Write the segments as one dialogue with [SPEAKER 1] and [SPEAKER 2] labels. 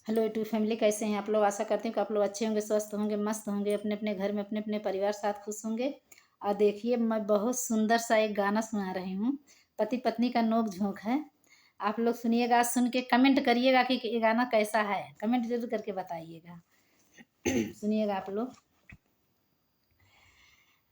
[SPEAKER 1] Hello YouTube family, कैसे हैं आप लोग। आशा करती हूँ कि आप लोग अच्छे होंगे, स्वस्थ होंगे, मस्त होंगे, अपने अपने घर में अपने अपने परिवार साथ खुश होंगे। और देखिए, मैं बहुत सुंदर सा एक गाना सुना रही हूँ। पति पत्नी का नोक झोंक है। आप लोग सुनिएगा, सुन के कमेंट करिएगा कि ये गाना कैसा है। कमेंट जरूर करके बताइएगा। सुनिएगा आप लोग।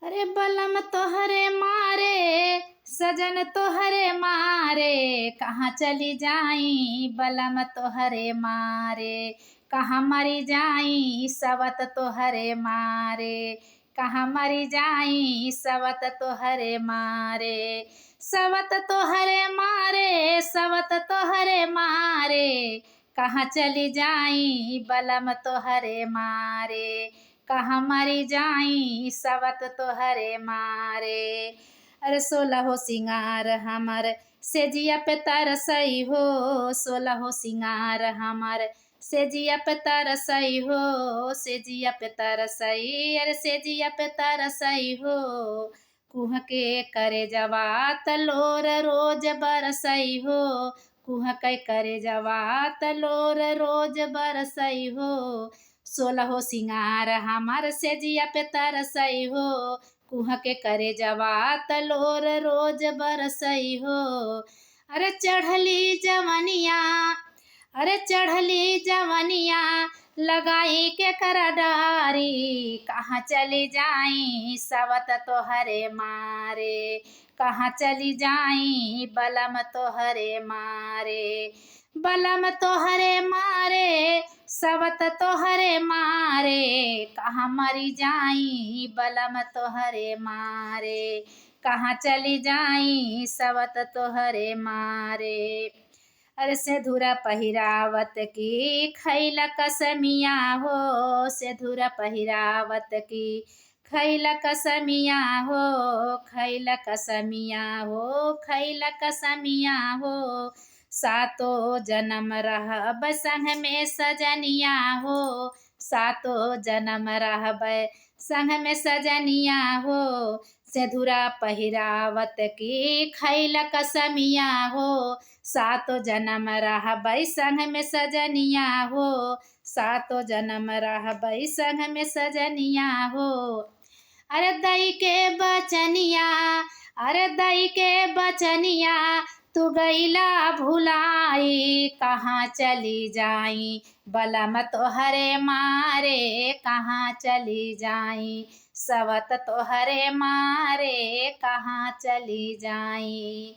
[SPEAKER 1] अरे बलम तोहरे मारे, सजन तोहरे मारे, कहाँ चली जाई बलम तोहरे मारे, कहाँ मरी जाई सवत तोहरे मारे, कहाँ मरी जाई सवत तोहरे मारे, सवत तोहरे मारे, सवत तोहरे मारे, कहाँ चली जाई बलम तोहरे मारे, कहाँ मरी जाई सवत तोहरे मारे। अरे सोलह हो सिंगार हमर सेजिया पे तरसई हो, सोलह हो सिंगार हमर सेजिया पे तरसई हो, सेजिया पे तरसई, अरे सेजिया पे तरसई हो, कुह के करे जवा तलोर रोज बरसई हो, कुह के करे जवा तलोर रोज बरसई हो, सोलह हो सिंगार हमार सेजिया पे तरसई हो, कुह के करे जवा तलोर रोज बरसई हो। अरे चढ़ली जवनिया, अरे चढ़ली जवनिया, लगाई के कर डारी, कहाँ चली जाई सवत तोहरे मारे, कहाँ चली जाई बलम तोहरे मारे, बलम तोहरे मारे, सवत तोहरे मारे, कहाँ मरी जाई बलम तोहरे मारे, कहाँ चली जाई सवत तोहरे मारे। अरे सेधुरा पहिरावत की खैला कसमिया हो, सेधुरा पहिरावत की खैला कसमिया हो, खैला कसमिया हो, खैला कसमिया हो, सातो जन्म रहब संग में सजनिया हो, सातो जन्म रहब संग में सजनिया हो, सेधुरा पहिरावत की खैला कसमिया हो, सातो जन्म रहबै संग में सजनिया हो, सातो जन्म रहबै संग में सजनिया हो। अरे दई के बचनिया, अरे दई के बचनिया, तू गईला भुलाई, कहाँ चली जाई बलम तोहरे मारे, कहाँ चली जाई सवत तोहरे मारे, कहाँ चली जाई।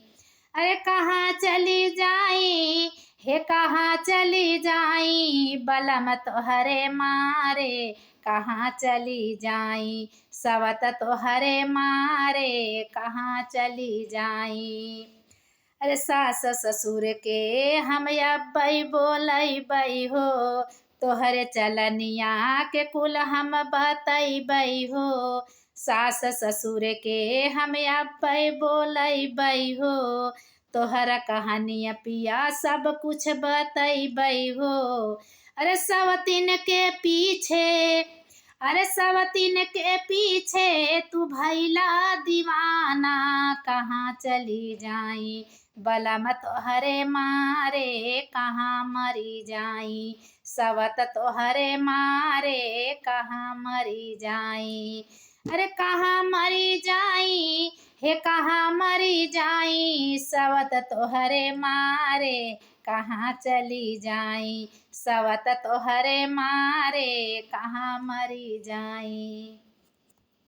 [SPEAKER 1] अरे कहाँ चली जाई, हे कहाँ चली जाई बलम तोहरे मारे, कहाँ चली जाई सवत तोहरे मारे, कहाँ चली जाई। अरे सास ससुर के हम अबई बोलई हो, तोहरे चलनिया के कुल हम बतई हो, सास ससुर के हम अबई बोलई हो, तोहरा कहानिया पिया सब कुछ बतई हो। अरे सवतीन के पीछे, अरे सवतीन के पीछे तू भैला दीवाना, कहाँ चली जाई बलम तोहरे मारे, कहाँ मरी जाई सवत तोहरे मारे, कहाँ मरी जाई। अरे कहाँ मरी जाई, हे कहाँ मरी जाई सवत तोहरे मारे, कहाँ चली जाई सवत तोहरे मारे, कहाँ मरी जाई।